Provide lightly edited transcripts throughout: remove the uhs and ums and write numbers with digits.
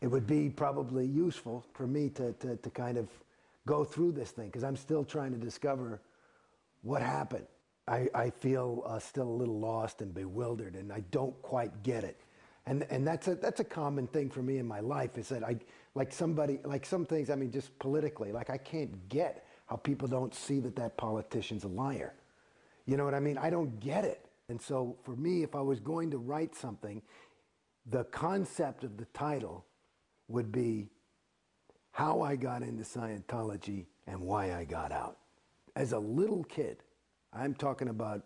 it would be probably useful for me to kind of go through this thing, because I'm still trying to discover what happened. I feel still a little lost and bewildered, and I don't quite get it. And that's a common thing for me in my life, is that like some things, I mean, just politically, like I can't get how people don't see that politician's a liar. You know what I mean? I don't get it. And so for me, if I was going to write something, the concept of the title would be how I got into Scientology and why I got out. As a little kid, I'm talking about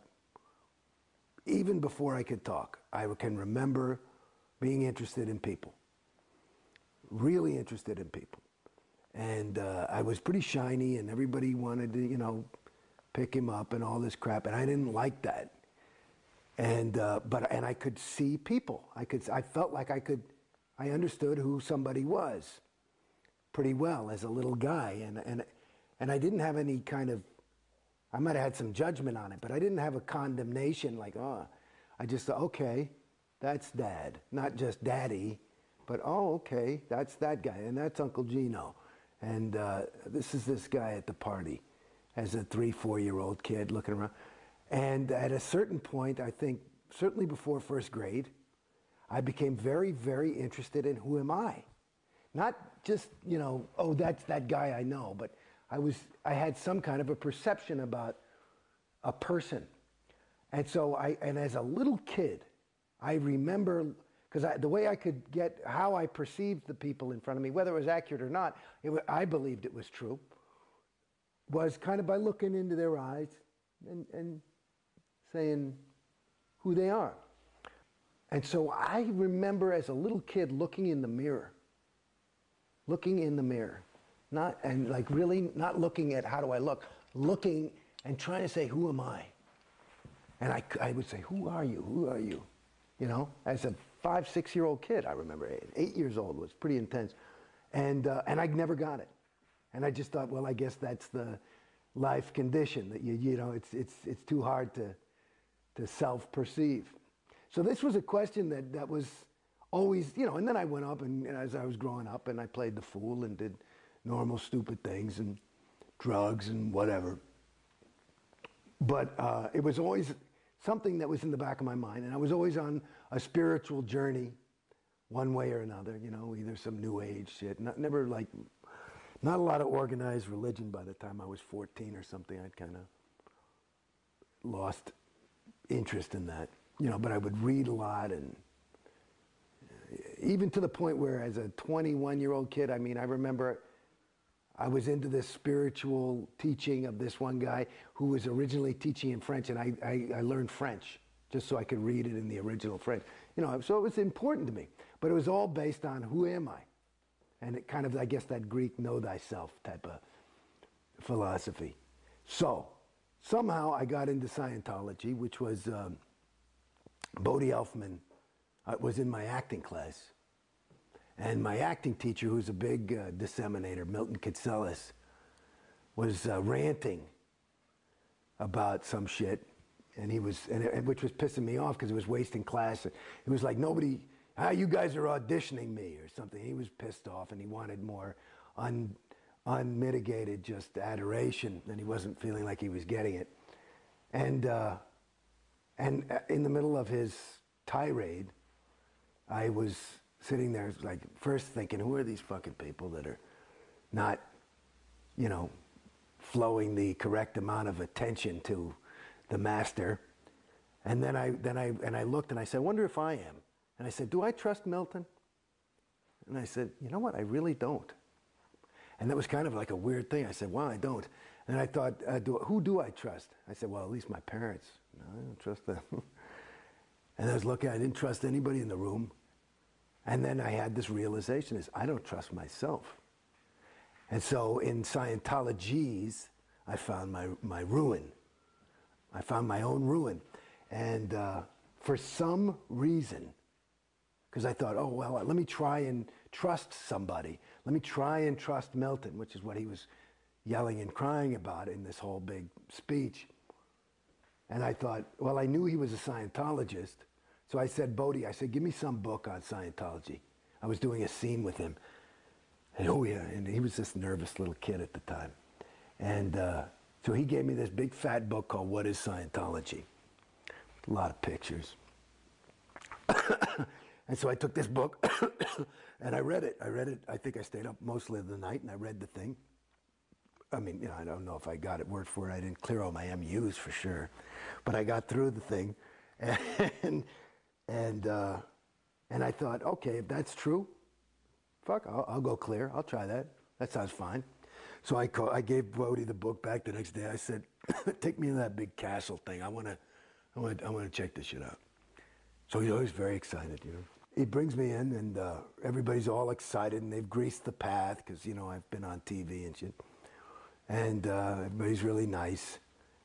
even before I could talk, I can remember being interested in people, really interested in people. And I was pretty shiny, and everybody wanted to, pick him up and all this crap, and I didn't like that. And and I could see people. I felt like I understood who somebody was pretty well as a little guy, and I didn't have any kind of, I might have had some judgment on it, but I didn't have a condemnation like, oh, I just thought, okay, that's Dad. Not just Daddy, but oh, okay, that's that guy, and that's Uncle Gino. And this is this guy at the party as a 3-4-year-old kid looking around. And at a certain point, I think, certainly before first grade, I became very, very interested in who am I? Not just, oh, that's that guy I know, but I had some kind of a perception about a person. And so and as a little kid, I remember, because the way I could get how I perceived the people in front of me, whether it was accurate or not, I believed it was true, was kind of by looking into their eyes and saying who they are. And so I remember as a little kid looking in the mirror, really not looking at how do I look, looking and trying to say, who am I? And I would say, who are you? Who are you? As a 5-6-year-old kid, I remember 8 years old, was pretty intense. And I never got it. And I just thought, well, I guess that's the life condition, that it's too hard to self-perceive. So this was a question that was always, and then I went up, and as I was growing up, and I played the fool and did normal stupid things and drugs and whatever. But it was always something that was in the back of my mind, and I was always on a spiritual journey, one way or another, either some new age shit, not a lot of organized religion by the time I was 14 or something. I'd kind of lost interest in that, but I would read a lot, and even to the point where as a 21-year-old kid, I remember I was into this spiritual teaching of this one guy who was originally teaching in French, and I learned French just so I could read it in the original French. So it was important to me, but it was all based on who am I? And it kind of, I guess, that Greek know thyself type of philosophy. So somehow I got into Scientology, which was Bodhi Elfman was in my acting class. And my acting teacher, who's a big disseminator, Milton Kitselis, was ranting about some shit, and which was pissing me off because it was wasting class. It was like nobody, you guys are auditioning me or something. He was pissed off, and he wanted more unmitigated just adoration, and he wasn't feeling like he was getting it. And in the middle of his tirade, I was sitting there, like, first thinking, who are these fucking people that are not, flowing the correct amount of attention to the master? And then I looked and I said, I wonder if I am. And I said, do I trust Milton? And I said, you know what, I really don't. And that was kind of like a weird thing. I said, well, I don't. And I thought, who do I trust? I said, well, at least my parents. No, I don't trust them. And I was looking, I didn't trust anybody in the room. And then I had this realization is I don't trust myself. And so in Scientologies, I found my ruin. I found my own ruin. And for some reason, because I thought, oh, well, let me try and trust somebody. Let me try and trust Milton, which is what he was yelling and crying about in this whole big speech. And I thought, well, I knew he was a Scientologist. So I said, Bodhi, I said, give me some book on Scientology. I was doing a scene with him. And oh yeah, and he was this nervous little kid at the time. And so he gave me this big fat book called What is Scientology? A lot of pictures. And so I took this book and I read it. I think I stayed up mostly of the night and I read the thing. I mean, you know, I don't know if I got it word for word. I didn't clear all my MUs for sure. But I got through the thing. And I thought, okay, if that's true, fuck, I'll go clear. I'll try that. That sounds fine. So I gave Bodie the book back the next day. I said, take me to that big castle thing. I want to check this shit out. So he's always very excited, you know. He brings me in, and everybody's all excited, and they've greased the path because, you know, I've been on TV and shit. And everybody's really nice.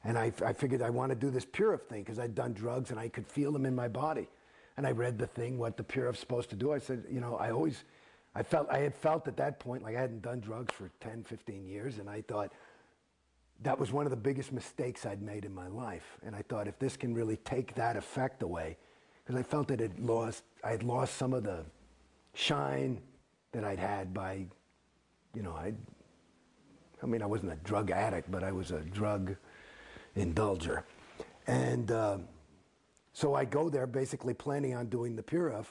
And I figured I want to do this Purif thing because I'd done drugs and I could feel them in my body. And I read the thing, what the Purif's supposed to do. I said, you know, I had felt at that point like I hadn't done drugs for 10, 15 years, and I thought that was one of the biggest mistakes I'd made in my life. And I thought if this can really take that effect away, because I felt that I had lost some of the shine that I'd had by, you know, I mean, I wasn't a drug addict, but I was a drug indulger. And so I go there basically planning on doing the Purif,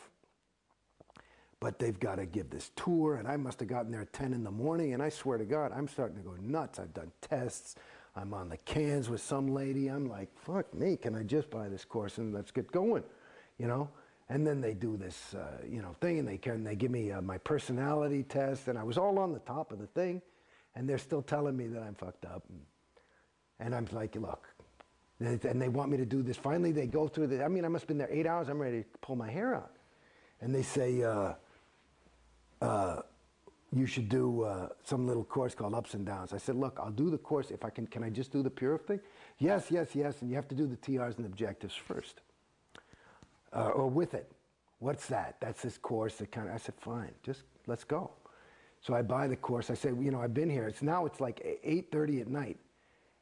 but they've got to give this tour, and I must have gotten there at 10 in the morning, and I swear to God, I'm starting to go nuts. I've done tests. I'm on the cans with some lady. I'm like, fuck me, can I just buy this course and let's get going, you know? And then they do this, you know, thing, and they give me my personality test, and I was all on the top of the thing, and they're still telling me that I'm fucked up. And I'm like, look, and they want me to do this. Finally, they go through the, I mean, I must have been there 8 hours. I'm ready to pull my hair out. And they say, you should do some little course called Ups and Downs. I said, look, I'll do the course if I can I just do the Purif thing? Yes, yes, yes, and you have to do the TRs and objectives first. Or with it. What's that? That's this course that kind of, I said, fine, just let's go. So I buy the course. I say, you know, I've been here. It's like 8:30 at night.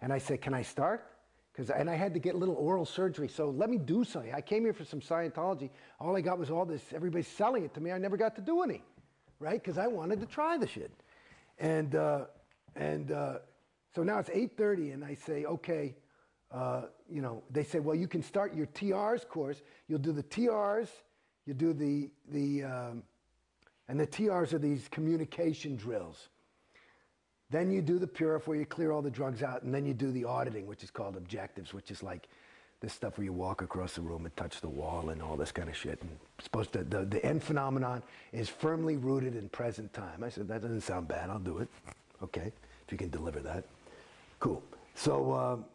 And I say, can I start? And I had to get a little oral surgery, so let me do something. I came here for some Scientology. All I got was all this, everybody's selling it to me. I never got to do any, right? Because I wanted to try the shit. And so now it's 8:30, and I say, okay, you know, they say, well, you can start your TRs course. You'll do the TRs, you do and the TRs are these communication drills. Then you do the Purif where you clear all the drugs out, and then you do the auditing, which is called objectives, which is like this stuff where you walk across the room and touch the wall and all this kind of shit. And it's supposed to, the end phenomenon is firmly rooted in present time. I said, that doesn't sound bad, I'll do it. Okay, if you can deliver that. Cool. So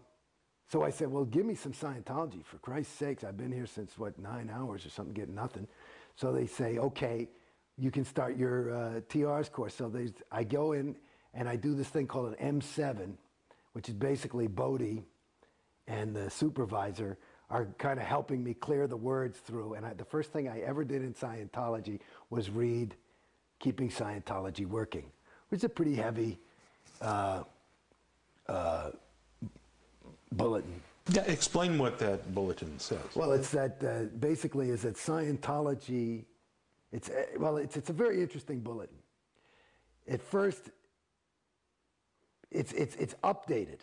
I said, well, give me some Scientology, for Christ's sakes. I've been here since, 9 hours or something, getting nothing. So they say, okay, you can start your TRs course. So I go in, and I do this thing called an M7, which is basically Bodhi and the supervisor are kind of helping me clear the words through. And the first thing I ever did in Scientology was read Keeping Scientology Working, which is a pretty heavy bulletin. Yeah, explain what that bulletin says. Well, it's that basically is that Scientology, it's a very interesting bulletin. At first, it's updated.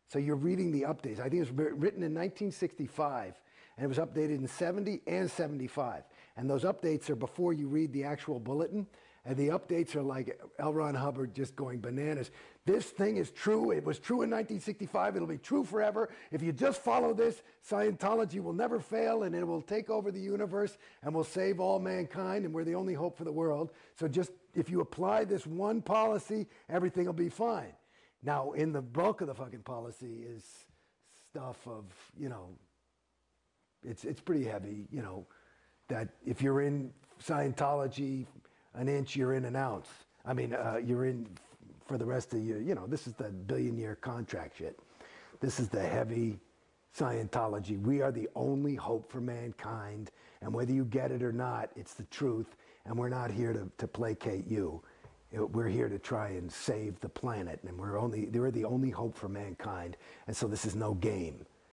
So you're reading the updates. I think it was written in 1965, and it was updated in 70 and 75. And those updates are before you read the actual bulletin, and the updates are like L. Ron Hubbard just going bananas. This thing is true. It was true in 1965. It'll be true forever. If you just follow this, Scientology will never fail, and it will take over the universe and will save all mankind, and we're the only hope for the world. So just if you apply this one policy, everything will be fine. Now, in the bulk of the fucking policy is stuff of, you know, it's pretty heavy, you know, that if you're in Scientology an inch, you're in an ounce. I mean, you're in for the rest of your, you know, this is the billion-year contract shit. This is the heavy Scientology. We are the only hope for mankind, and whether you get it or not, it's the truth, and we're not here to placate you. We're here to try and save the planet, and we're the only hope for mankind, and so this is no game.